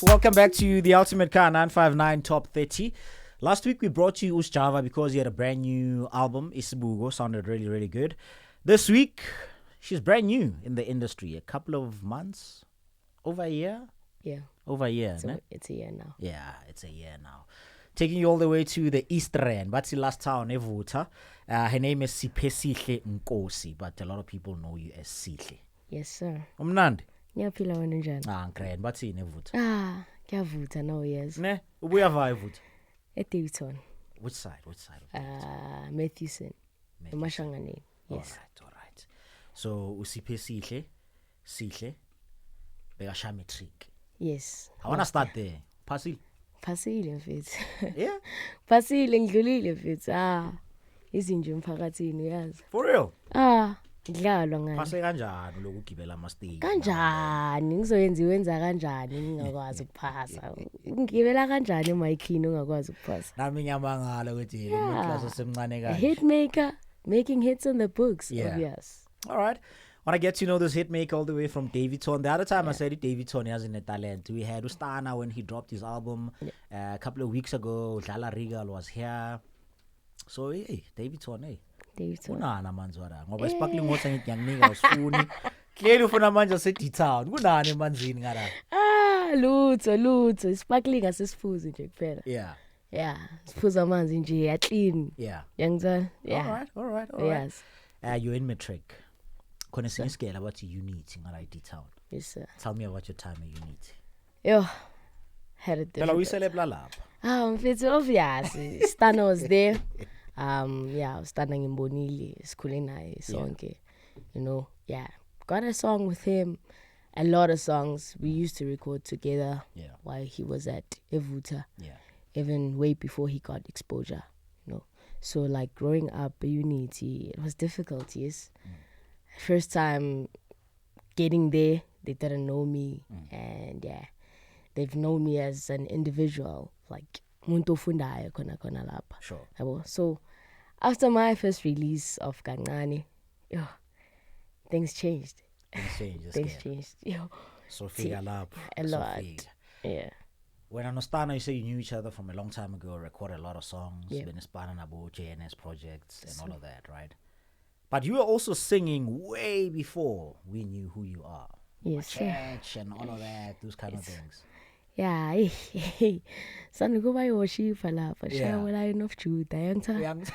Welcome back to the Ultimate Car 959 Top 30. Last week we brought you Java because he had a brand new album, Isibugo, sounded really, really good. This week, she's brand new in the industry, a couple of months, over a year? Yeah. Over a year, it's a year now. Yeah, it's a year now. Taking you all the way to the East Rand, that's the last town, Evuta. Her name is Sihle Nkosi, but a lot of people know you as Sihle. Yes, sir. Umnandi? Ngiyaphila wena njani? Grand, but in Evuta. Ngiyavuta now, yes. Ne? Ubuyava Evuta? Davidson. Which side? Matthewson. Emashangane. Yes. All right. So Usiphe Sihle, Begasha matric. Yes. I wanna start there. Phasile mfethu. Yeah? Phasile ngidlulile mfethu. Izinje emphakathini uyazi. For real? Ngidlalwa ngani. Phase kanjani lokugibela ama stage? Kanjani wenza kanjani ngingakwazi ukuphasa? Ngibela kanjani emic-ini ungakwazi ukuphasa? Nami ngiyamangala ukuthi lo class osemncane kanje. Hitmaker, making hits in the books. Yeah. Yes. All right. Want to get to know this hitmaker all the way from Davidson. The other time I said it, Davidson has a talent. We had Stunna when he dropped his album a couple of weeks ago. Dlala Regal was here. So, hey, Davidson, hey. Davidson. Kunana manzwara. Ngoba sparkling water ngiyanginika usifuni. Clearly ufuna manje se-D-Town. Kunani emanzini ngara? Lutho. Sparkling asisifuzi nje kuphela. Yeah. Yeah. Siphuza amanzi nje ya clean. Yeah. Yangizwa? Yeah. All right. Yes. You're in matric. Khona singiscale about Unity ngala D-Town. Yes, sir. Tell me about your time at Unity. Yo. Had a different. Phela uyicelebla lapha. It's obvious. Stunna was there. Stunna ngimbonile sikhule naye sonke. You know, got a song with him. A lot of songs we used to record together while he was at Evuta. Yeah. Even way before he got exposure, you know. So like growing up at Unity, it was difficult, yes. First time getting there, they didn't know me and they've known me as an individual, like muntu fundayo khona lapha. Sure. So after my first release of Kancane, things changed. Things changed. So figure up a lot. Yeah. When on Stunna, you say you knew each other from a long time ago, recorded a lot of songs, been inspired about JNS projects and all of that, right? But you were also singing way before we knew who you are. Yes, church and all of that, those kind of things. Yeah, sana kuba yoshifa lapha shawe la enough Judah yangitha.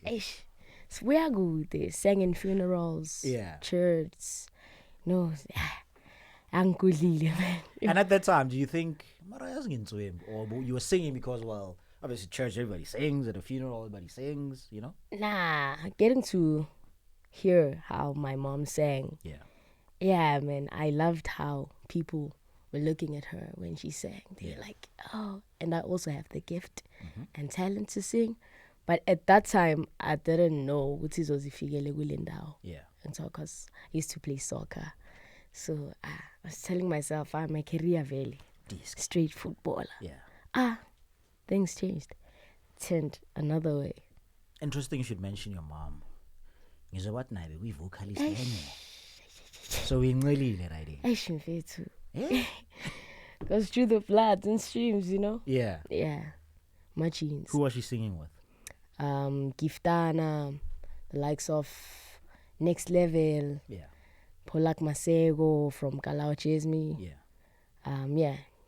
Ish. Swear good, they sang in funerals, church. No, angkulile man. And at that time, do you think Mariah's into him, or you were singing because, well, obviously church everybody sings, at a funeral everybody sings, you know? Nah, getting to hear how my mom sang. Yeah, man, I loved how people were looking at her when she sang. They're like, oh, and I also have the gift and talent to sing. But at that time, I didn't know what is Ozifikele Gulendao. And so, because I used to play soccer. So I was telling myself, I'm a career valley. Straight footballer. Things changed. Turned another way. Interesting you should mention your mom. You say, what now? We vocalist. So we really right too. Goes through the blood and streams, you know? Yeah. My genes. Who was she singing with? Giftana, the likes of Next Level. Polak Masego from Kalao Chesme.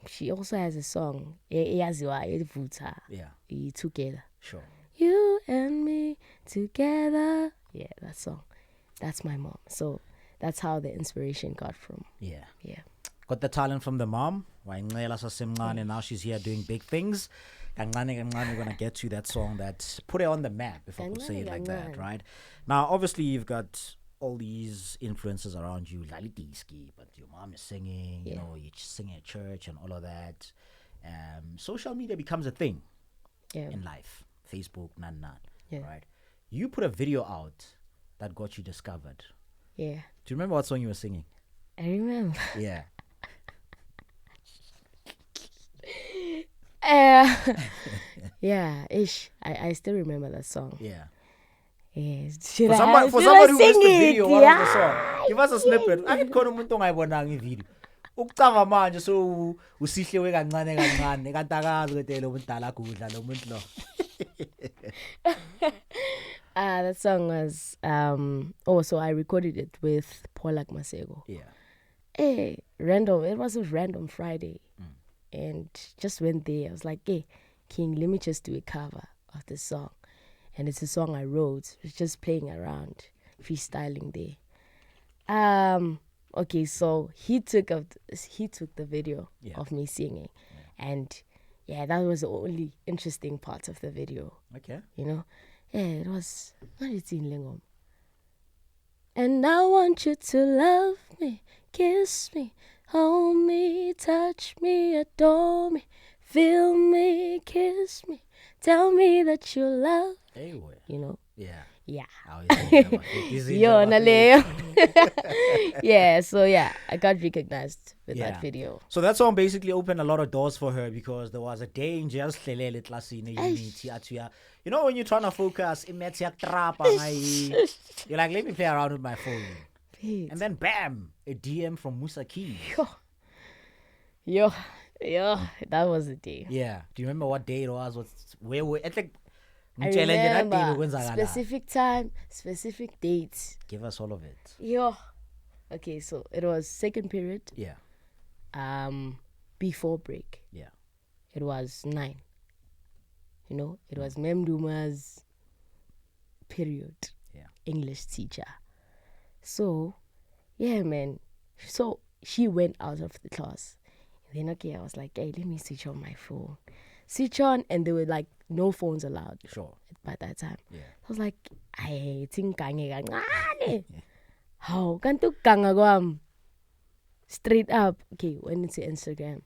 She also has a song. Eyaziwa Together. Sure. You and me together. Yeah, that song. That's my mom. So that's how the inspiration got from. Yeah. Got the talent from the mom. And now she's here doing big things. Kancane, we're going to get to that song that put her on the map, if I could say it like that, right? Now, obviously, you've got all these influences around you, but your mom is singing, you know, you're singing at church and all of that. Social media becomes a thing in life. Facebook, right? You put a video out that got you discovered. Do you remember what song you were singing? I remember. I still remember that song. Yes. For somebody who watched the video, what was the song? Give us a snippet. I didn't call him video. Ukucava manje so usihlewe kancane kancane kanti akazi ukuthi lo muntu dala kudla lo muntu lo. That song was so I recorded it with Paulak Masego. Yeah. Hey, random. It was a random Friday. And just went there. I was like, hey, King, let me just do a cover of this song. And it's a song I wrote. It's just playing around, freestyling there. Okay, so he took the video of me singing. Yeah. And yeah, that was the only interesting part of the video. Okay. You know? Yeah, it was what is in Lingom. And I want you to love me, kiss me, hold me, touch me, adore me, feel me, kiss me, tell me that you love me. You know? Yeah. Yeah. Yo, Naleo. Yeah, so yeah, I got recognized with that video. So that song basically opened a lot of doors for her because there was a day in just Chle class in unity. You know when you're trying to focus, you're like, let me play around with my phone. And then bam, a DM from Musa Keyez. Yo, that was the day. Yeah. Do you remember what day it was? Where we at like I remember specific time, specific dates. Give us all of it. Yo. Okay, so it was second period. Yeah. Before break. Yeah. It was 9. You know, it was Memduma's period. Yeah. English teacher. So, yeah, man. So she went out of the class. And then okay, I was like, hey, let me switch on my phone. Switch on, and there were like no phones allowed. Sure. By that time. Yeah. I was like, I think how can tu kanga straight up. Okay, when it's Instagram.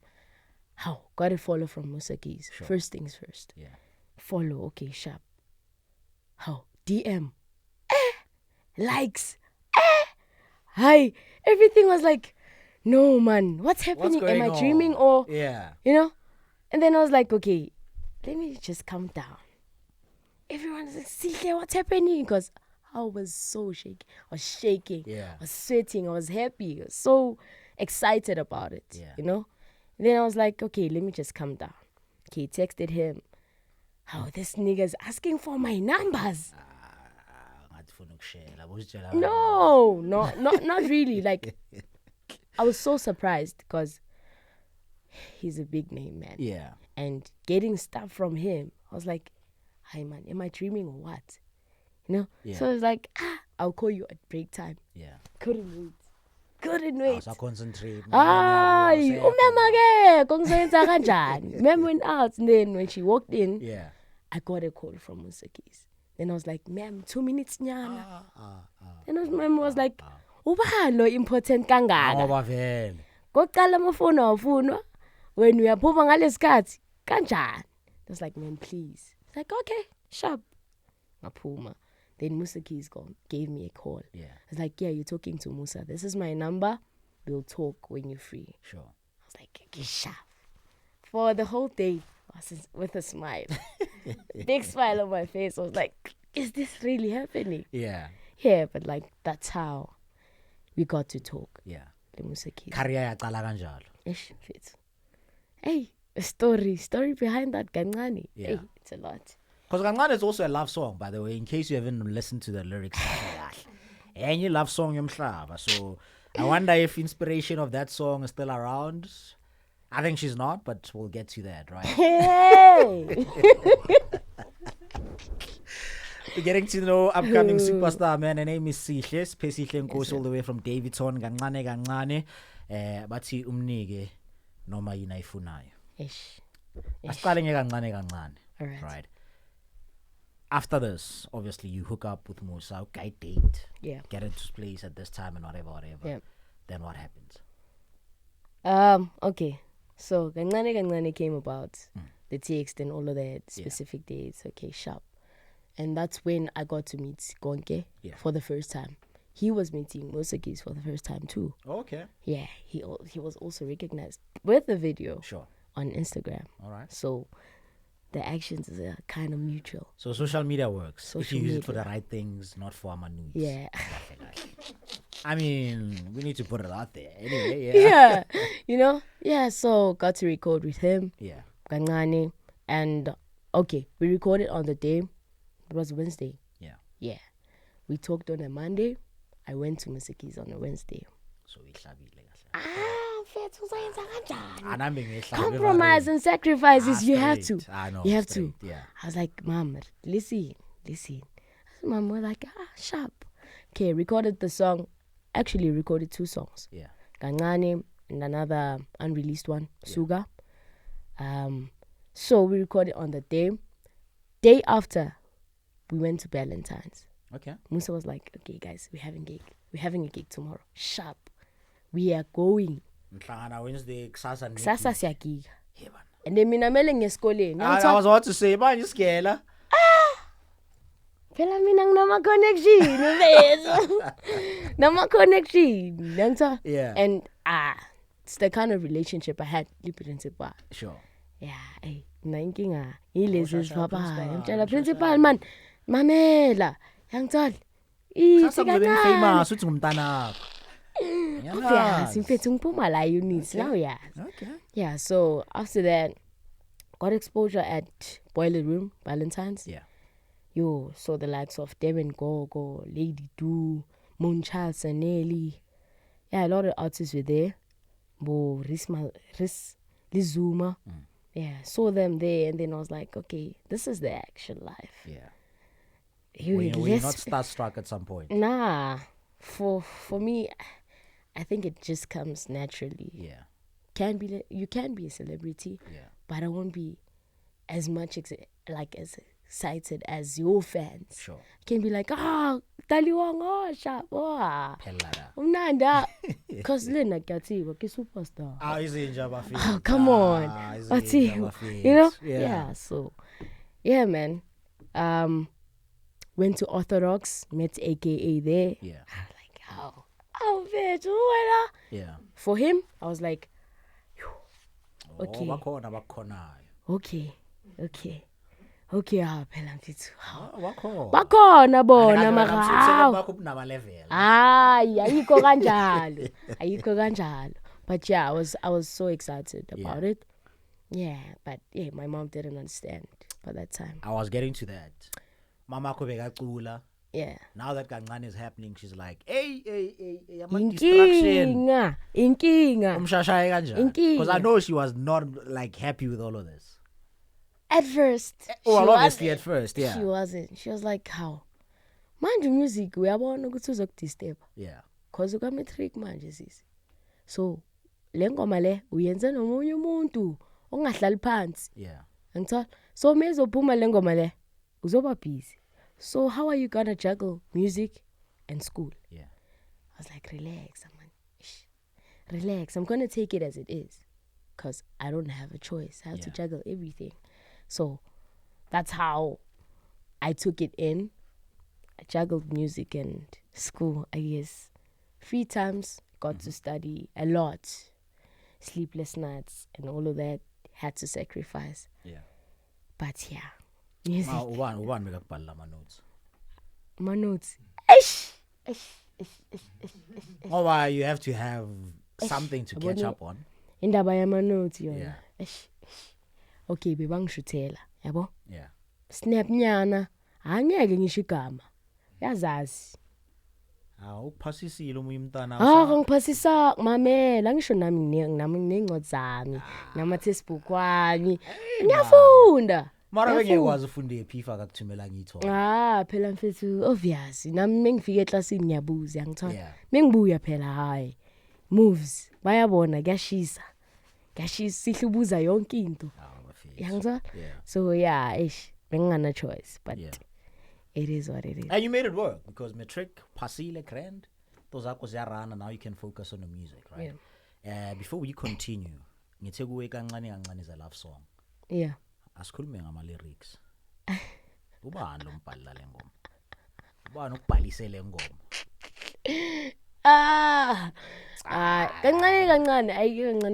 How? Got to follow from Musa Keyez. Sure. First things first. Yeah. Follow, okay, sharp. How? DM. Likes. Hi. Everything was like, no man, what's happening? Am I dreaming or yeah. You know? And then I was like, okay, let me just calm down. Everyone was like, see here, what's happening? Because I was so shaky. I was shaking. Yeah. I was sweating. I was happy. I was so excited about it. Yeah. You know? And then I was like, okay, let me just calm down. Okay, texted him. How this nigga's asking for my numbers. No, not really. Like, I was so surprised because he's a big name, man. Yeah. And getting stuff from him, I was like, hi, man, am I dreaming or what? You know? Yeah. So I was like, I'll call you at break time. Yeah. Couldn't wait. I was concentrate. Umema ke kongisenza kanjani. Mem went out, and then when she walked in, yeah, I got a call from Musa Keyez. Then I was like, ma'am, 2 minutes nyana. Then ma'am was like, ubalo important kangaka. Koqala amafoni awufunwa. When we are phuma ngalesikhathi kanjani. I was like, man, please. It's like, okay, sharp. Ngaphuma. Then Musa Keyez gave me a call. Yeah. I was like, yeah, you're talking to Musa. This is my number. We'll talk when you're free. Sure. I was like, okay, sharp. For the whole day, I was with a smile. Big smile on my face. I was like, is this really happening? Yeah. Yeah, but like, that's how we got to talk. Yeah. The Musa Keyez. Career yaqala kanjalo. Hey, a story behind that kancane. Yeah. Hey, it's a lot. Because Kancane is also a love song, by the way, in case you haven't listened to the lyrics. And you love song yomhlaba. So I wonder if inspiration of that song is still around. I think she's not, but we'll get to that, right? Hey! We're getting to know upcoming superstar, man. Her name is Chle. Chle goes all the way from Davidson. Kancane. Bathi umnike noma yina ifunayo. Ish. Asiqale kancane. All right. Right. After this, obviously, you hook up with Musa, guide date, get into his place at this time and whatever. Yeah. Then what happens? Okay. So, Kancane came about, the text and all of that, specific dates, okay, sharp. And that's when I got to meet Gonke for the first time. He was meeting Musa Keyez for the first time too. Okay. Yeah, he was also recognized with the video on Instagram. All right. So, the actions are kind of mutual. So social media works if you use it for the right things, not for our news. Yeah. I mean, we need to put it out there. Anyway, yeah. So got to record with him. Yeah. Kancane. And okay, we recorded on the day. It was Wednesday. Yeah. We talked on a Monday. I went to Mr. Keyez on a Wednesday. So we compromise and sacrifices. You have to. I know. You have straight, to. Yeah. I was like, Mom, listen. Mom was like, sharp. Okay, recorded the song. Actually, recorded 2 songs. Yeah. Kancane and another unreleased one, Suga. So we recorded on the day. Day after, we went to Valentine's. Okay. Musa was like, okay, guys, we're having a gig tomorrow. Sharp. We are going. Wednesday, Kusasa siyagiga. And then mina mele ngeskoleni. I was about to say, man, you scared. Phela mina nginama connection, mfethu. Nama connection. Yeah. And it's the kind of relationship I had with principal. Sure. Yeah, hey, inkinga ilezi papa. Ngitshela principal man, mamela. Yangithola. Famous uthi ngumntana. Obvious, mfethu ngiphuma la units now, yeah. Okay. Yeah, so after that, got exposure at Boiler Room, Valentine's. Yeah. Yo, saw the likes of Devin Gogo, Lady Do, Moon Charles and Nelly. Yeah, a lot of artists were there. Bo Lizuma. Yeah, saw them there, and then I was like, okay, this is the actual life. Yeah. Were you not starstruck at some point? Nah. For me, I think it just comes naturally. Yeah. You can be a celebrity, but I won't be as much as excited as your fans. Sure. Can be like, Taliwang, sharp, Umnanda. Because Lena Katiwa, superstar. Oh, come on. What's he? Yeah, so, yeah, man. Went to Orthodox, met AKA there. Yeah. I was like, bitch, yeah. For him, I was like, okay. Phela mfethu. Bakhona bona ayikho kanjalo. But yeah, I was so excited about it. Yeah, but yeah, my mom didn't understand by that time. I was getting to that. Mama kubeka cula. Yeah. Now that Kancane is happening, she's like, hey, I'm a distraction. Inkinga. Because I know she was not like happy with all of this. At first. Obviously at first, yeah. She wasn't. She was like, how? Manje music, uyabona ukuthi uzokudisturb. Yeah. Because uka matric manje sisi. So, le ngoma le uyenze nomunye umuntu ongahlali phansi. Yeah. Ngithola. So mezophuma le ngoma le uzoba busy. So how are you gonna juggle music and school? Yeah. I was like, relax, man. Relax. I'm gonna take it as it is. Because I don't have a choice. I have to juggle everything. So that's how I took it in. I juggled music and school, I guess. 3 times, got to study a lot. Sleepless nights and all of that. Had to sacrifice. Yeah. But yeah. Music. One make up my notes. My notes. Oh, why you have to have something to catch up on. Indaba yama notes yona. Yeah. Okay, bebangishutela, yabo? Yeah. Snap nyana. Angeke ngisho igama. Yazazi. Uphasisile omunye umntana. Ngiphasisa mamela ngisho nami nengcwadi zami, nama textbook wami. Ngiyafunda. Mara bengekwazi ufunda ephifa akakuthumela ngithola. Phela mfethu obvious. Nami mengifika eclassini ngiyabuza ngithola. Yeah. Mengibuya phela hayi. Moves bayabona kuyashisa. Sihlubuza yonke into. Yangizwa? Yeah. So yeah, bengana choice, but it is what it is. And you made it work because matric pasile grand. Those akho ziyarana, now you can focus on the music, right? Yeah. Before we continue, ngithe kuwe kancane is a love song. Yeah. Asikhulume ngama lyrics. Ubani lo mbhalila le ngoma? Ubani ukubhalise le ngoma?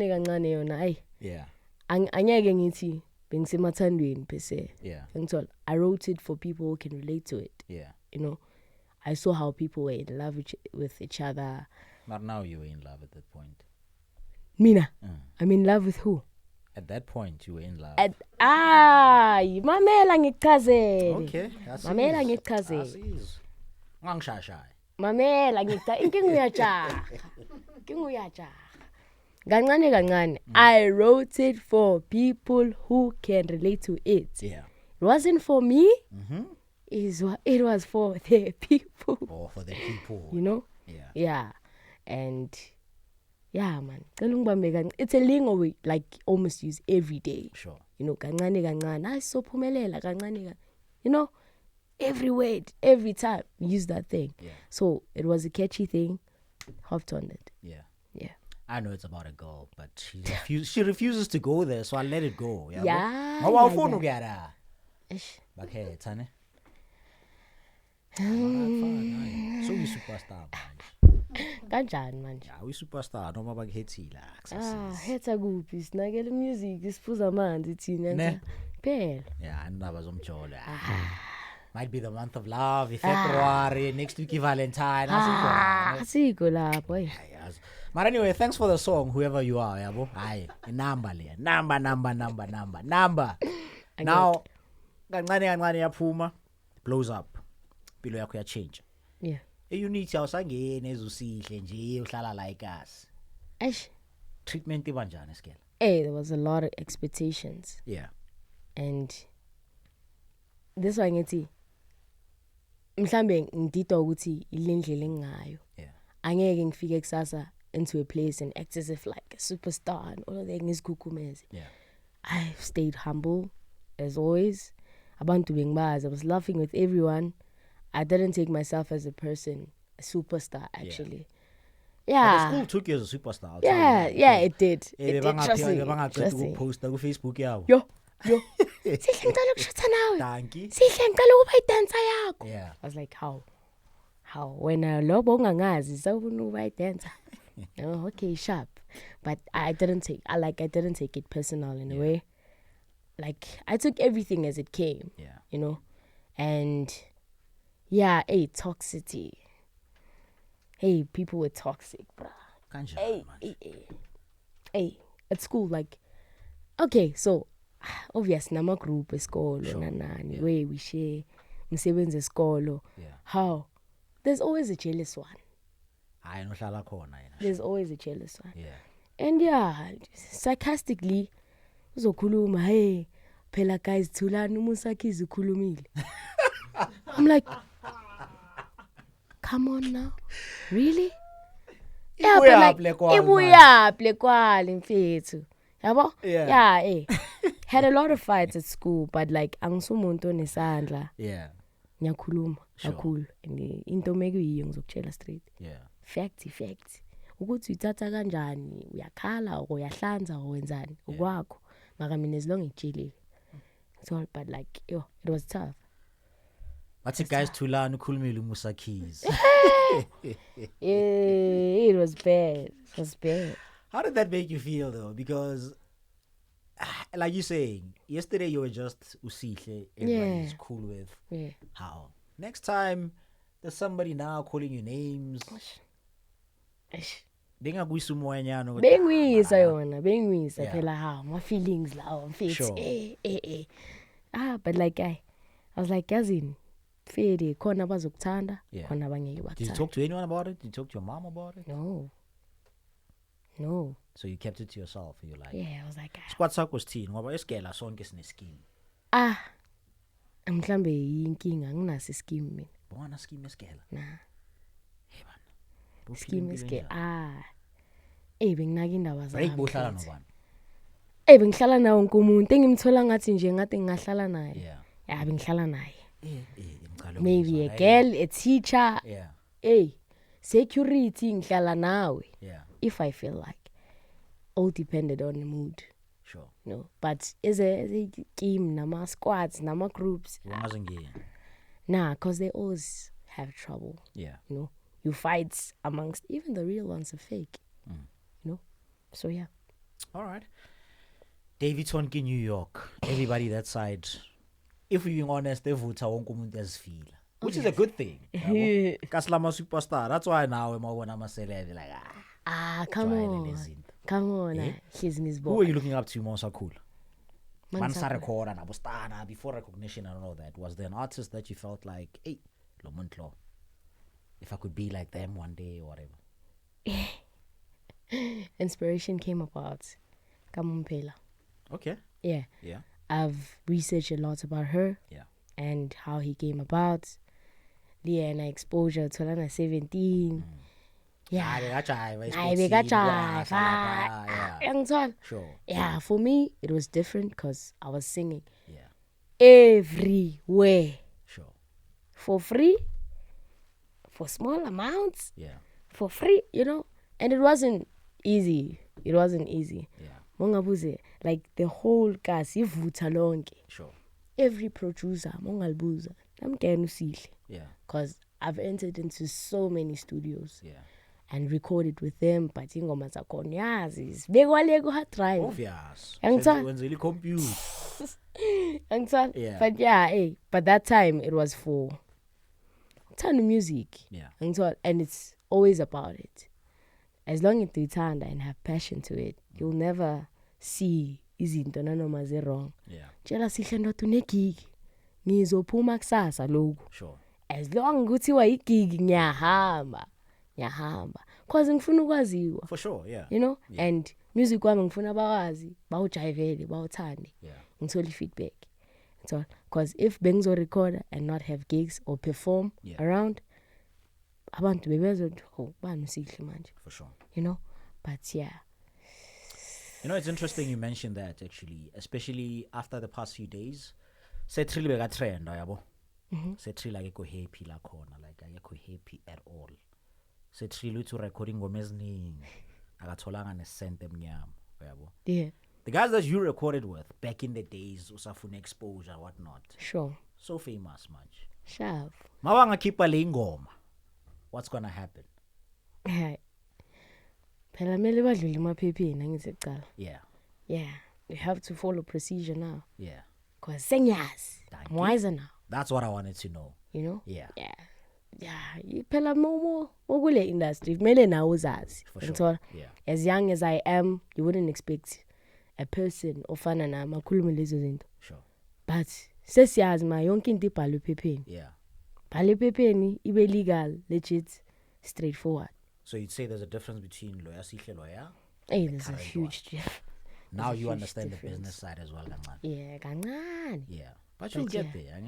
Kancane yona ayi. Yeah. Angeke ngithi bengisemathandweni pese. Yeah. Ngithola I wrote it for people who can relate to it. Yeah. You know, I saw how people were in love with each other. But now you were in love at that point. Mina, I'm in love with who? At that point, you were in love. Mamela ngichazele. Okay, Mamela ngichazele. Ngangishashaya. Mamela ngichazele. Inkinga uyajaha. Kancane. I wrote it for people who can relate to it. Yeah. It wasn't for me. It was for the people. Or for the people. You know? Yeah. Yeah. And yeah, man. It's a lingo we like almost use every day. Sure. You know, kancane. I so phumelela kancane. You know, every word, every time use that thing. Yeah. So it was a catchy thing. Hopped on it. Yeah. Yeah. I know it's about a girl, but she refuses to go there, so I let it go. Yeah. But hey, Tane. So we superstar, man. Kanjani manje? Yeah, we superstar. No more hetsila. Hetha kuphi sinakele music isiphuza amanzi thina. Phela. Yeah, andaba zomjolo. Might be the month of love, February, next week Valentine. Asiko lapho. Yes. But anyway, thanks for the song, whoever you are, yabo. Aye, number. Now, kancane yaphuma, blows up. Impilo yakho ya change. Yeah. Unity awusangene ezusihle nje uhlala like us. Treatment ibanjani skele? There was a lot of expectations. Yeah. And this one ngithi mhlambe ngididwa ukuthi ilendlela engayo. Yeah. Angeke ngifike kusasa into a place and act as if like a superstar and all of that ngizikhukhumeze. Yeah. I stayed humble as always. Abantu bengibazi. I was laughing with everyone. I didn't take myself as a person, a superstar actually. Yeah. But the school took you as a superstar. Yeah, it did. It did. Trust me. Post ku Facebook yawo. Yo. Sihle ngicela ukushutha nawe. Thank you. Sihle ngicela ukuba idancer yakho. Yeah. I was like, how? Wena lobo ungangazi sawufuna ukuba idancer. Oh, okay, sharp. But I didn't take it personal in a way. Like I took everything as it came. Yeah. You know? And yeah, toxicity. Hey, people were toxic, bruh. Hey, at school, like, okay, so obvious nama group esikolo nanani where we share umsebenzi esikolo. How there's always a jealous one. Hayi nohlala khona yena. There's always a jealous one. Yeah. And yeah, sarcastically uzokhuluma, hey, phela guys thulani umusakhizi ukhulumile. I'm like, come on now. Really? Yeah, but like ibuya plekwali mfethu. Yabo? Yeah, had a lot of fights at school, but like angisumuntu onesandla. Yeah. Ngiyakhuluma kakhulu and into mekuyiyo ngizokutshela straight. Yeah. Fact. Ukuthi uyithatha kanjani, uyakhala or uyahlanza or wenzani okwakho. Maka mina as long ejele. It's all but like it was tough. What's guys thulani ukhulumile uMusa Keyez. It was bad. It was bad. How did that make you feel though? Because like you saying, yesterday you were just usihle, everybody's cool with. Yeah. How? Next time there's somebody now calling you names. Bengakuyisa umoya nyana. Bengwisa yona, phela how my feelings lawo mfethu. But like I was like, yazini Fede, khona bazokuthanda, khona abangeke bakuthanda. Did you talk to anyone about it? Did you talk to your mom about it? No. So you kept it to yourself. You're like, yeah, I was like, squad sakho sithini ngoba esigela sonke sine scheme. Mhlambe inkinga anginaso ischeme mina. Bona scheme esigela. Nah. Hey man. Scheme esigela. Benginaka indaba zami. Break bohlala nobani? Bengihlala nawo umuntu engimthola ngathi ngingahlala naye. Yeah, bengihlala naye. Maybe a girl, a teacher. Yeah. Security ngihlala nawe. Yeah. If I feel like. All depended on the mood. Sure. No, but as a team, nama squads, nama groups. Nah, because they always have trouble. Yeah. You know, you fight amongst, even the real ones are fake. You know, so yeah. All right. David Tonke, New York. Everybody that side. If we're being honest, they vote wonke umuntu ezifila. which is a good thing. Kaslama superstar. That's why now I'm a celeb. Like, come on. She's in his boy. Who are you looking up to most cool? Mansa record and Abostana before recognition and all that. Was there an artist that you felt like, hey, Lomuntlo, if I could be like them one day or whatever? Inspiration came about Mojapelo. Okay. Yeah. I've researched a lot about her. Yeah. And how he came about. Leah and exposure to Lana 17. Sure. Yeah, for me, it was different because I was singing. Yeah. Everywhere. Sure. For free. For small amounts. Yeah. For free, And it wasn't easy. Yeah. Mongabuze, like the whole cast, Sure. Every producer, mongalbuza. I'm getting usihle. Yeah. Because I've entered into so many studios. Yeah. And recorded with them, but ingoma zakhona yazi bekwaleko hard drive. Obvious. Angitsala compute. Yeah. But yeah, but that time it was for ton of music. Yeah. And it's always about it. As long as you turn and have passion to it, you'll never see izinto nanoma wrong. Yeah. Tshela sihle ndoda unegig. Ngizophuma kusasa lokho. Sure. As long kuthiwa igig ngiyahamba. Cause ngifuna ukwaziwa. For sure, yeah. Yeah. And music wami ngifuna bawazi, bawujayivele, bawuthande. Yeah. Ngithole feedback. So, cause if bengizo record and not have gigs or perform around, abantu bebezothi, bani usihle manje. For sure. But yeah. It's interesting you mentioned that actually, especially after the past few days. Chle beka trend, yabo. Chle akekho happy la khona, like akekho happy at all. Chle uthi recording ngoma eziningi akatholanga nesent emnyama, yabo. Yeah. The guys that you recorded with back in the days, usafuna exposure, whatnot. Sure. So famous, much. Sharp. Mawanga keepa le ngoma. What's gonna happen? Phela mele badlule emaphepheni angizecala. Yeah. Yeah. You have to follow procedure now. Yeah. Cause senyazi. I'm wiser now. That's what I wanted to know. Yeah. Phela kule industry kumele nawe uzazi. For sure. Yeah. As young as I am, you wouldn't expect a person ofana nami akhulume lezo zinto. Sure. But sesiyazi ma yonke into ibhalwe ephepheni. Yeah. Bhalwe ephepheni ibe legal, legit, straightforward. So you'd say there's a difference between lawyer, sihle lawyer? There's a huge difference. Now you understand the business side as well, kancane. Yeah, kancane. Yeah. But you'll get there.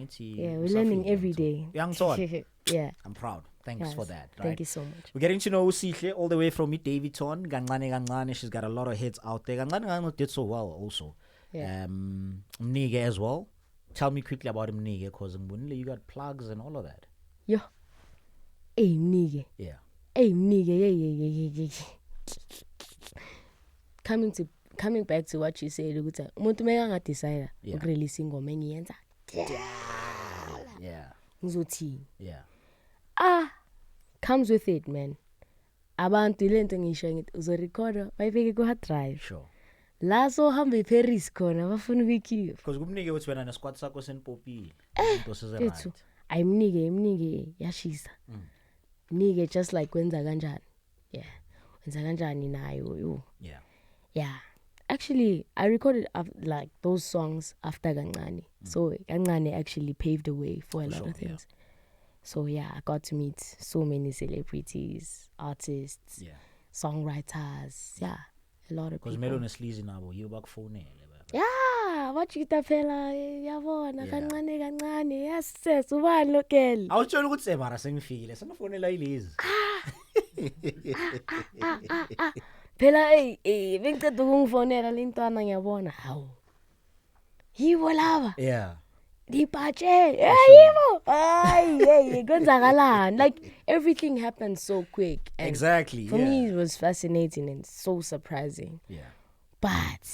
We're learning every day. Young Stunna. Yeah. I'm proud. Thanks for that. Right? Thank you so much. We're getting to know Chle all the way from Davidton. Kancane. She's got a lot of hits out there. Kancane did so well also. Yeah. Mnike as well. Tell me quickly about Mnike, because you got plugs and all of that. Yeah. Mnike. Yeah. Mnike. Coming back to what you said, umuntu meka decide ukurelease ingoma engiyenza. Yeah. Ngizothini? Yeah. Comes with it, man. Abantu lento ngisho ngithi uzorecorda bayibeke ku hard drive. Sure. La so hamba eParis khona bafuna ukuyikhipha. Because kumnike uthi wena nesquad sakho senipopile. Into size right. Ayimnike yashisa. Mnike just like kwenza kanjani. Yeah. Wenza kanjani nayo yo. Yeah. Yeah. Actually, I recorded like those songs after Kancane. So Kancane actually paved the way for a lot of things. Yeah. So yeah, I got to meet so many celebrities, artists, songwriters, a lot of people. Because Melo nesleazy nabo you back phone. Yeah, what you phela yabona kancane yes ubani lokele. Awutshela ukuthi mara sengifile senifonela ilezi. Phela bengicela ukungifonela lentwana ngiyabona hawu. Yibo lava. Yeah. Dipache. Yibo. Kwenzakalani? Like everything happened so quick. And exactly. For me it was fascinating and so surprising. Yeah. But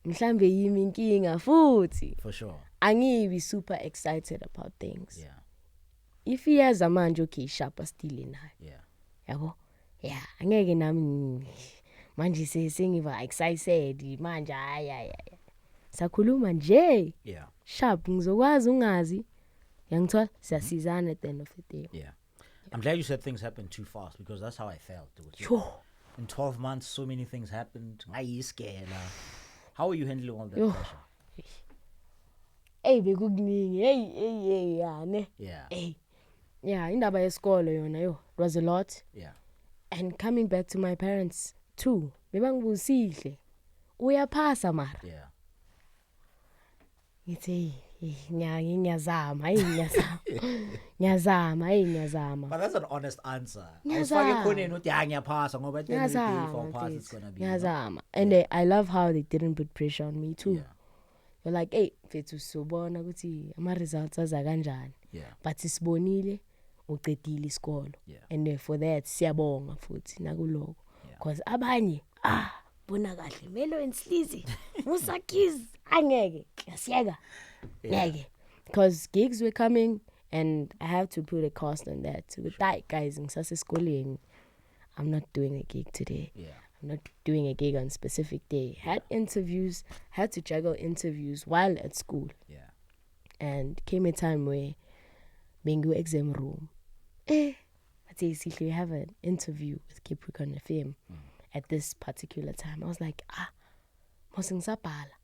mhlambe yimi inkinga futhi. For sure. Angibi super excited about things. Yeah. If he has a manje okay sharp still nayo. Yeah. Yabo. Yeah, angeke nami manje sengiva excited manje sakhuluma nje. Yeah. Sharp ngizokwazi ungazi Young Stunna, siyasizana at the end of the day. Yeah. I'm glad you said things happened too fast because that's how I felt. Sure. In 12 months, so many things happened. How are you handling all that pressure? Hey, bekukuningi. Hey, yeah, ne. Yeah. Hey. Yeah, indaba yesikolo yona yo. It was a lot. Yeah. And coming back to my parents too. Bebangibuzile. Uyaphasa mara. Yeah. Ngithi ngiyazama. But that's an honest answer. I was fucking khoneni uthi ngiyaphasa ngoba at the end of the day for pass it's going to be. Ngiyazama. And I love how they didn't put pressure on me too. Yeah. You're like, hey, fethu sobona ukuthi ama results aza kanjani. Yeah. But sibonile uqedile isikolo. Yeah. And for that siyabonga futhi nakuloko. Because abanye bona kahle melo enslizi musakiz angeke siyeka ngeke because gigs were coming and I have to put a cost on that to die guys ngisasesikoleni. I'm not doing a gig today. I'm not doing a gig on specific day. Had interviews, had to juggle interviews while at school. And came a time where being exam room I say we have an interview with Capricorn FM at this particular time. I was like, mosingisabhala.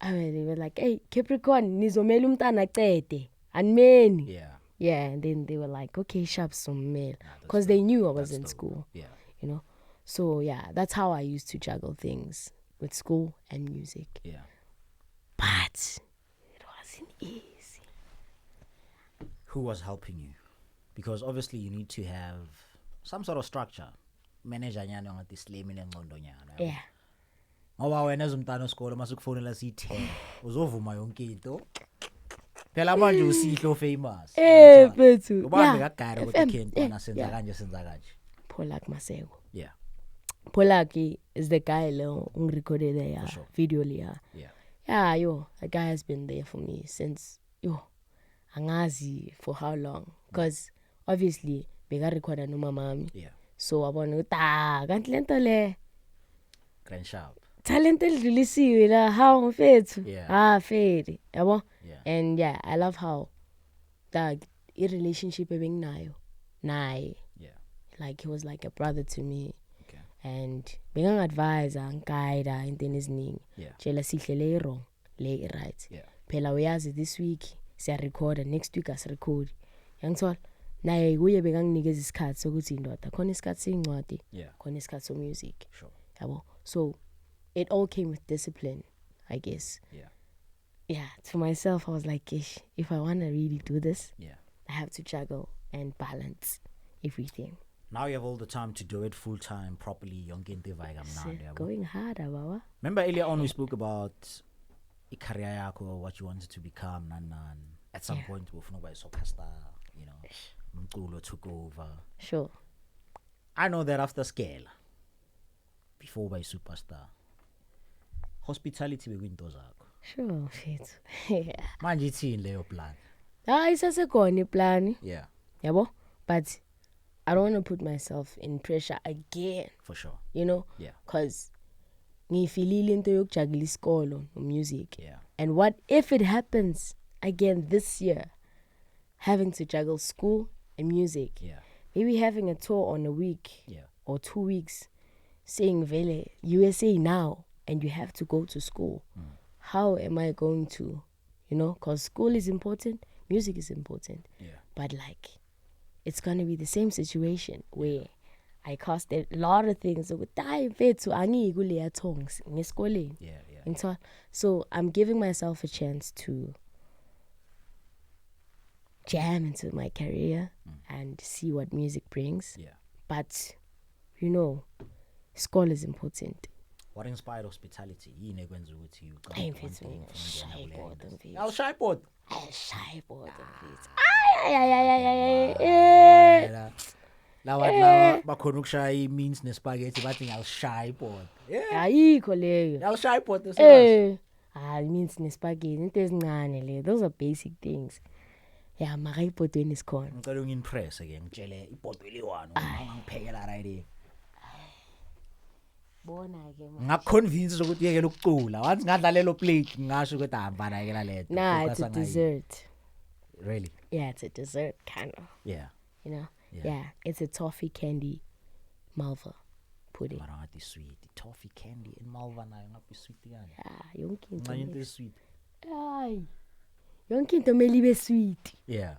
I mean, they were like, hey, Capricorn, nizomela umntana aqede. Anmeni. Yeah, and then they were like, okay, sharp some mail. Because they knew I was in school. You know? So, yeah, that's how I used to juggle things with school and music. But it wasn't easy. Who was helping you? Because obviously you need to have some sort of structure. Manager nyana ngathi slim nengcondo nyana. Ngoba wena ezumntana esikole masikufonela si10 uzovuma yonke into. Phela manje usihlo famous. Bethu. Ubambe kagara ukuthi Kentwana senza kanje senza kanje. Polak Maseko. Yeah. Polak is the guy lo ungirecorded there video liya. Yeah, that guy has been there for me since angazi for how long because obviously beka recorder no mama. So abona ukuthi kanti lento le grand sharp. Talent elidlulisiwe la how mfethu. Fedi, yabo? And yeah, I love how that relationship ebenginayo naye. Like he was like a brother to me. And bengangadvisa ngiguide intweni eziningi. Tshela sihle le wrong, le right. Phela uyazi this week siya record next week as record. Yangithola naye kuye bekanginikeza isikhathi sokuthi indoda khona isikhathi sencwadi khona isikhathi so music yabo. So it all came with discipline, I guess. To myself I was like, if I want to really do this, I have to juggle and balance everything. Now you have all the time to do it full time properly. Going harder, baba. Remember earlier on we spoke about career yako, what you wanted to become, at some point we'll know by superstar, you know. Mculo took over. Sure. I know that after scale, before by superstar, hospitality bekwinto zakho. Sure, shit. Manje ithini leyo plan? Isasekhona iplan. Yabo? But I don't want to put myself in pressure again. For sure. You know? Because ngifilile into yokujagula isikolo no music. And what if it happens again this year? Having to juggle school and music. Maybe having a tour on a week or 2 weeks, saying Vele, USA now, and you have to go to school. How am I going to, you know, because school is important, music is important. But like, it's going to be the same situation where I cost a lot of things. So I'm giving myself a chance to jam into my career and see what music brings. But, you know, school is important. What inspired hospitality? I'll shy board. Lawa bakhona ukushaya means nespaghetti bathi ngiyalishaya board. Ayikho leyo. Ngiyalishaya board means nespaghetti into ezincane le. Those are basic things. Yeah, mara ipotweni isikhona. Ngicela ungimpress ke ngitshele ipoto eliwano ngangiphekela right. Bona ke manje. Ngakuconvince ukuthi yeke lokucula. Once ngadlalelo plate ngasho ukuthi ahamba na ke la lento. Nah, it's a dessert. Really? Yeah, it's a dessert kind of. Yeah. You know? Yeah. It's a toffee candy malva pudding. Marati sweet. Toffee candy in malva nayo ngapi sweet yan. Yeah, yonke into. Into sweet. Ay. Yonke into melibe sweet. Yeah.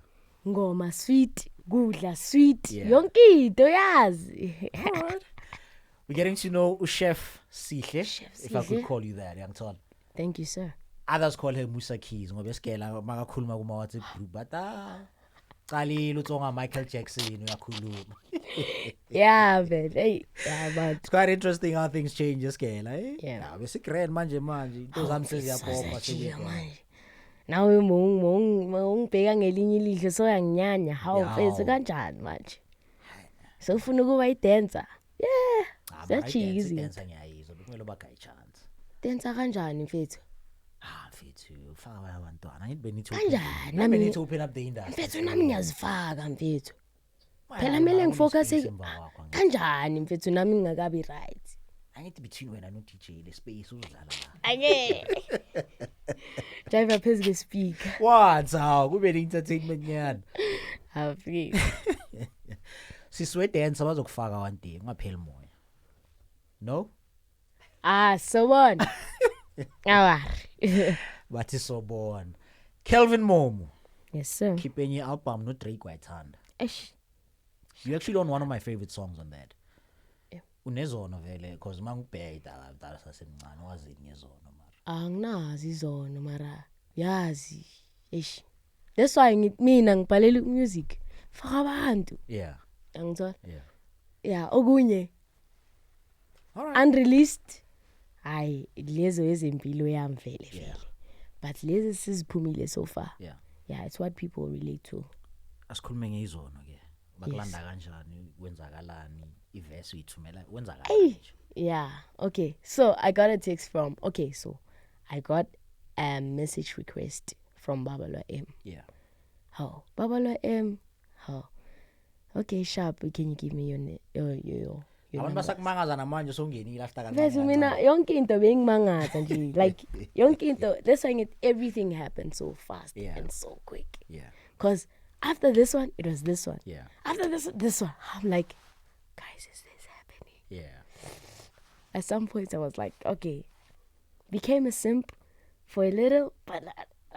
Ngoma sweet, kudla sweet. Yeah. Yonke into yazi. Alright. We're getting to know Chef Chle, if I could call you that, Young Stunna. Thank you, sir. Others call her Musa Keys ngoba esikela makakhuluma kuma WhatsApp group but qali lutsonga Michael Jackson uyakhuluma. Yeah, man. Hey, yeah, but It's quite interesting how things change esikela, eh? Yeah. Bese grand manje into zami seziyapopa manje. Nawe mongibheka ngelinye ilihlo soyanginyanya. Hawu mfethu kanjani manje? So ufuna ukuba idancer? Yeah. That's easy. Dancer ngiyayizwa bekumele bagaya chance. Dancer kanjani mfethu? Mfethu ufaka abantwana ngithi benithu Kanjani? nami benithu open up the industry. Mfethu nami ngiyazifaka mfethu. Phela mele ngifocus kanjani mfethu nami ngingakabi right. Angithi between wena no DJ le space uzodlala la. Ake. Driver phezulu kwe-speaker. What? Kube entertainment nyana. Happy. Siswe dance abazokufaka one day ungapheli moya. No? So on. Awari. Bathi sobona. Kelvin Momo. Yes, sir. Keep any album no Drake wayithanda. Eish. You actually on one of my favorite songs on that. Yeah. Unezono vele cause mangibheka idala sasemncane wazini ngezono mara. Anginazi izono mara. Yazi. Eish. That's why mina ngibhalela music. Faka abantu. Yeah. Angithola? Yeah. Yeah, okunye. All right. Unreleased. Hayi, lezo ezempilo yami vele Yeah. vele. But lezi siziphumile so far. Yeah. Yeah, it's what people relate to. Asikhulume ngezono ke. Bakulanda kanjani, kwenzakalani, iverse uyithumela Hey. kwenzakalani. Yeah, okay. So I got a text from, I got a message request from Babalo M. Yeah. How? Babalo M. How? Okay, sharp. Can you give me your Abantu number? basakumangaza namanje songenile after Mfethu mina yonke into bengimangaza nje. Like yonke into, that's why everything happened so fast and so quick. Yeah. Cause after this one, it was this one. Yeah. After this one, I'm like, guys, is this happening? Yeah. At some point, I was like, okay, became a simp for a little, but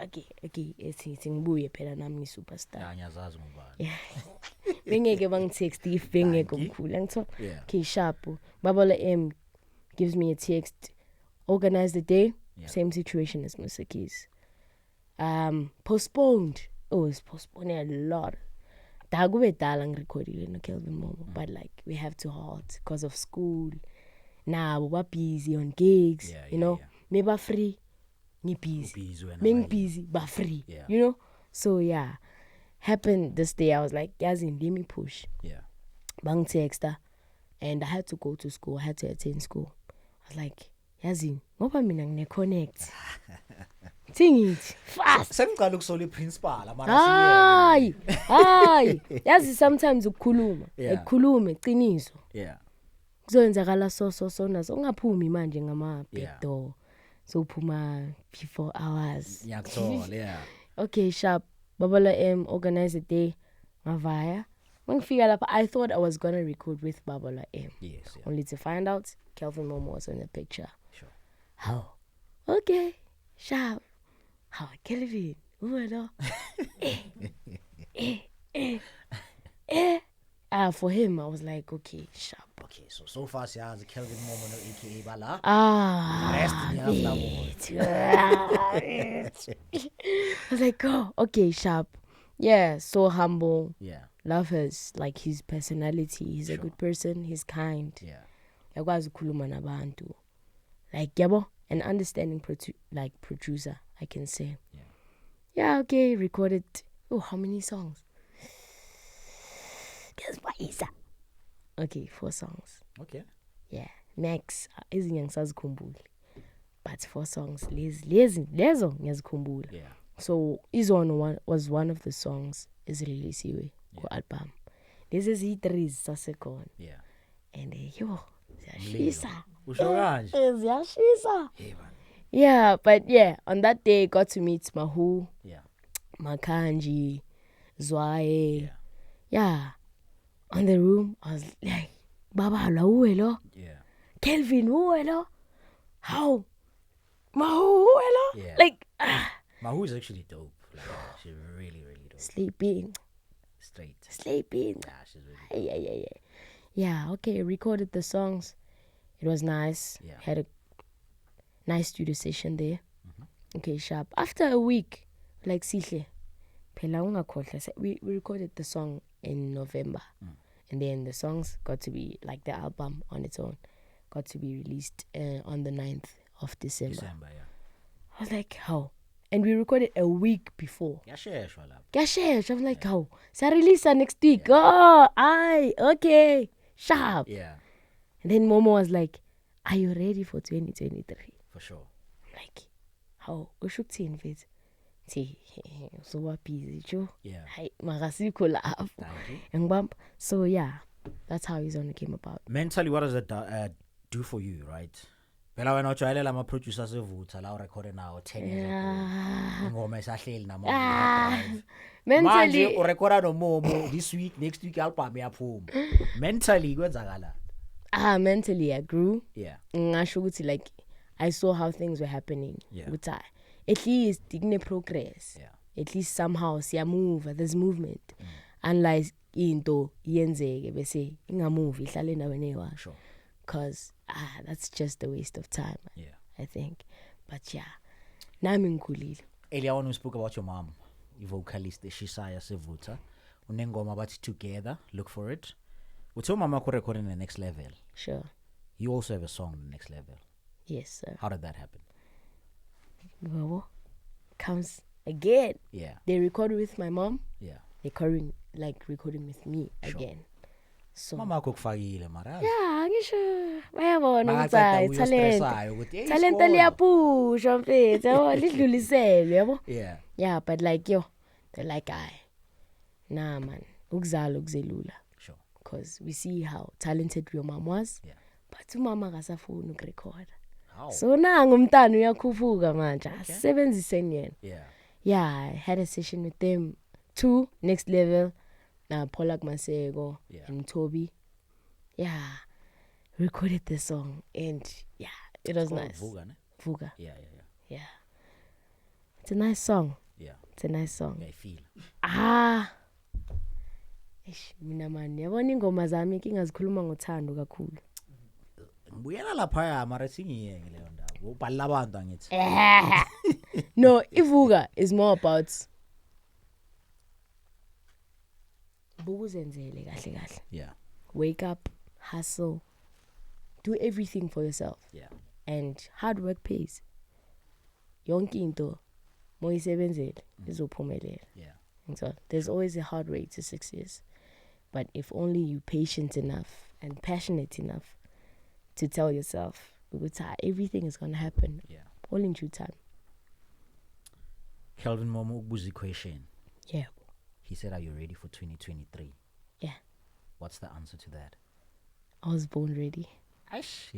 okay, it's ngibuye phela nami ngi-superstar. Yeah, ngiyazazi ngubani. Yeah. Bengeke bangitext if bengeke omkhulu. Ngitho, Yeah. okay, sharp. Babala M gives me a text. Organize the day. Yeah. Same situation as Musa Keyez. Postponed. Oh, it's postponed a lot. Dagube dalang recording no Kelvin Momo, but like we have to halt because of school. Now we're busy on gigs, you know. Me ba free, ni busy. Me busy, ba free. Yeah. You know. So yeah, happened this day. I was like, Yazin, let me push. Yeah. Bang texter, and I had to go to school. I had to attend school. I was like, Yazin, ngoba mina ngine connect. Sing it fast. Sengiqala ukusola iprincipal Hayi. Yazi sometimes ukukhuluma. Yeah. Ukukhuluma iqiniso. Yeah. Kuzoyenzakala so nazo ungaphumi manje ngama big Yeah. door. So uphuma before hours. Ngiyakuthola, yeah. Okay, sharp. Babala M organize a day. Ngavaya. Mangifika lapha, I thought I was gonna record with Babala M. Yes, yeah. Only to find out Kelvin Momo was in the picture. Sure. How? Okay, sharp. How? Kelvin. Who for him, I was like, okay, sharp. Okay, so far siyazi Kelvin Momo no AKA bala. Rest in I was like, oh, okay, sharp. Yeah, so humble. Yeah. Love his personality. He's a good person. He's kind. Yeah. Yakwazi ukukhuluma nabantu. Like yabo, an understanding producer, I can say. Yeah. Yeah, okay, recorded. Oh, how many songs? Okay, 4 songs. Okay. Yeah, max. Izingiyangizazikhumbula. But 4 songs. Lezo ngiyazikhumbula. Yeah. So Izono was one of the songs ezililisiwe ku album. Lezi eziyi-3 zisasekhona. Yeah. And ziyashisa. Usho kanje? Ziyashisa. Hey man. Yeah, but yeah, on that day got to meet Mahu, Yeah. Makanji, Zwaye. Yeah. On the room, I was like, Baba, la uelo. Yeah. Kelvin, uelo. How? Mahu, uelo. Yeah. Like, Mahu is actually dope. Like, she's really, really dope. sleeping. Sleeping. Yeah, she's really dope. Yeah, okay, recorded the songs. It was nice. Yeah. Had a nice studio session there. Mm-hmm. Okay, sharp. After a week, like Chle, we recorded the song in November. And then the songs got to be, like the album on its own, got to be released on the 9th of December. Yeah. I was like, how? And we recorded a week before. Gashesh. I was like, how? So I release next week. Oh, okay. Sharp. Yeah. And then Momo was like, are you ready for 2023? For sure. I'm like, how? Ushuktin fit. See, so what busy, Joe? Yeah. Hi, Magasiko laugh. And bump. So yeah, that's how his own came about. Mentally, what does it do for you, right? When I'm a producer, I'm recording now 10 years ago. Mentally, this week, next week, mentally, mentally, I grew. Yeah. Like, I saw how things were happening. Yeah. At least, digne progress. Yeah. At least somehow, see a move, there's movement. Unlike into yenzeke bese ingamove ihlale endaweni eyi-one. Sure. Cause that's just a waste of time. Yeah. I think. But yeah, nami ngikhulile. Earlier on we spoke about your mom, i-vocalist Shisaya Sevuta. Unengoma bathi Together, look for it. With your mama recording the next level. Sure. You also have a song, The Next Level. Yes, sir. How did that happen? Babo comes again. Yeah. They recorded with my mom. Yeah. Recording with me again. So Mama kukufakile mara. Yeah, ngisho bayabona ukuthi talent liyapusha mfethu yabo lidluliselwe yabo. Yeah. Yeah, but like they're like nah man, ukuzala ukuzelula. Sure. Because we see how talented your mom was. Yeah. But umama akasafuna ukurecord. How? So nangu umntana uyakhufuka manje. Asebenziseni yena. Yeah. Yeah, I had a session with them too, Next Level. Polak Masego and Toby. Yeah. Recorded the song and yeah, it was nice. Vuga. Yeah. It's a nice song. Yeah. It's a nice song. I feel. Mina man, yabona ingoma zami kingazikhuluma ngothando kakhulu. Ngibuyela lapha mara singiyeke leyo ndaba. Ubhala abantu angithi. No, Ivuga is more about bukuzenzele kahle kahle. Yeah. Wake up, hustle, do everything for yourself. Yeah. And hard work pays. Yonke into moyisebenzele izophumelela. Yeah. So there's always a hard way to success. But if only you patient enough and passionate enough to tell yourself everything is gonna happen. Yeah. All in due time. Kelvin Momo ubuza question. Yeah. He said, are you ready for 2023? Yeah. What's the answer to that? I was born ready. Yes.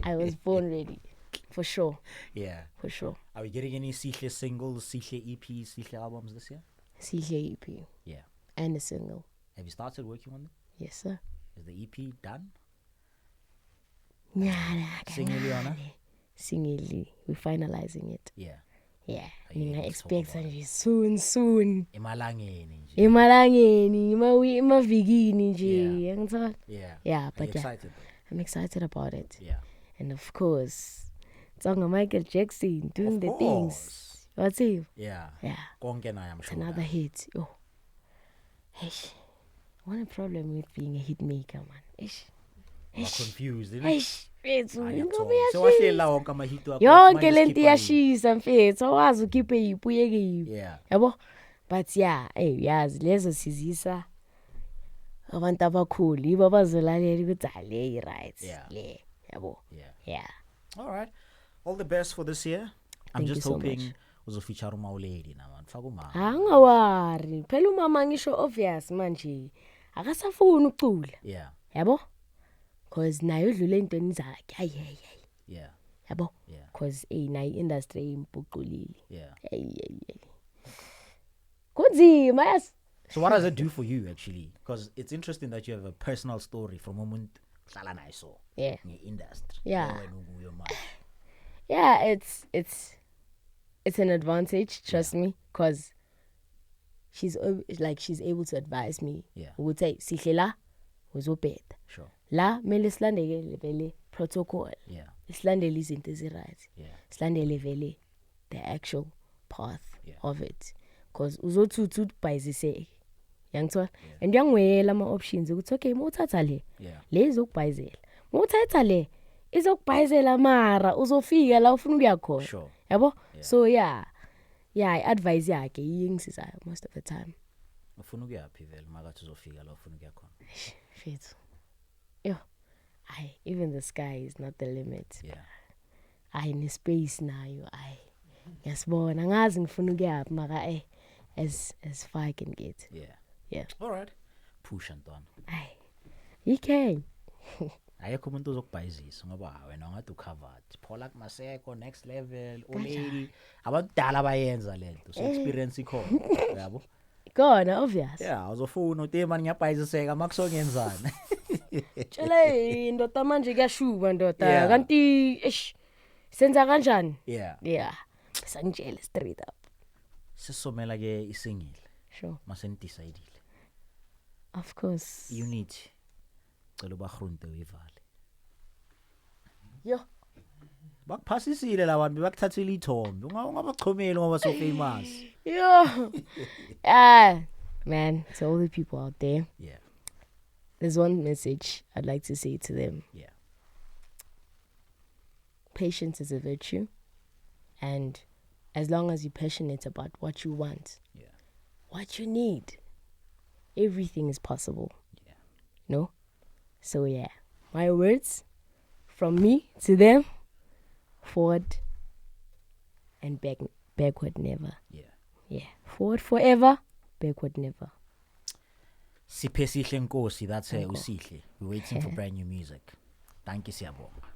I was born ready. For sure. Yeah. For sure. Are we getting any Chle singles, Chle EPs, Chle albums this year? Chle EP. Yeah. And a single. Have you started working on them? Yes, sir. Is the EP done? Singly. We're finalizing it. Yeah. Yeah. I expect soon. Emalangeni. Mavikini nje. Yeah, but excited? I'm excited about it. Yeah. And of course, song of Michael Jackson doing the things. What's it? Yeah. Yeah. It's another hit. Oh. Eish. What a problem with being a hit maker, man. Eish. I'm confused, isn't it? Yonke lento iyashisa mfethu awazi ukhiphe yiphi uyeke yiphi. Yeah. Yabo? But yeah, yazi lezo sizisa abantu abakhulu yibo abazolalela ukuthi le right. Le. Yabo? Yeah. All right. All the best for this year. I'm just hoping uzofeature uma lady na man. Faka umama. Angawari. Phela umama ngisho obvious manje. Akasafuna ukucula. Yeah. Yabo? Cause nayo udlule intweni zakhe. Yeah. Yabo? Yeah. Cause nayo industry impuqulile. Yeah. Kunzima, yes. So what does it do for you actually? Because it's interesting that you have a personal story from moment Yeah. in the industry. Yeah. Yeah, it's an advantage, trust me, because she's able to advise me. Yeah. Would say, "Sihlela, uzobheda." Sure. La mele silandele vele protocol. Yeah. Silandele izinto eziright. Yeah. Silandele vele the actual path of it. Because uzothuthu ubhayizise. Yangithola? And uyangwela ama options ukuthi okay, mawuthatha le. Le izokubhayizela. Mawuthatha le izokubhayizela mara uzofika la ufuna ukuya khona. Sure. Yabo? So yeah, I advise yakhe iyingisizayo most of the time. Ufuna ukuyaphi vele makathi uzofika la ufuna ukuya khona. Shit. Yo. Even the sky is not the limit. Yeah. In space nayo. Ngiyasibona ngazi ngifuna ukuyaphi maka as far I can get. Yeah. All right. Push Ntwana. You can. Ayekho umuntu ozokubhayizisa ngoba wena ungathi ucovered. Paula Maseko next level olady abadala bayenza lento. So experience ikhona. Yabo? Khona obvious. Yeah, uzofuna uthi manje ngiyabhayiziseka makusongenzana. Chle ndoda manje kuyashuba ndoda kanti senza kanjani? Yeah. Sangitshela straight up. Sisomela ke isingile. Sure. Mase nidecidile. Of course. Unity. Cela ubagrunte uyivale. Yo. Bakuphasisile labantu bakuthathile ithombe. Ungabachomeli ngoba so famous. Yo. Man, to all the people out there. Yeah. There's one message I'd like to say to them. Yeah. Patience is a virtue. And as long as you're passionate about what you want, what you need, everything is possible. Yeah. No? So yeah, my words from me to them, forward and backward never. Yeah. Forward forever, backward never. Siphe sihle nkosi, that's Usihle. We're waiting for brand new music. Thank you, siyabonga.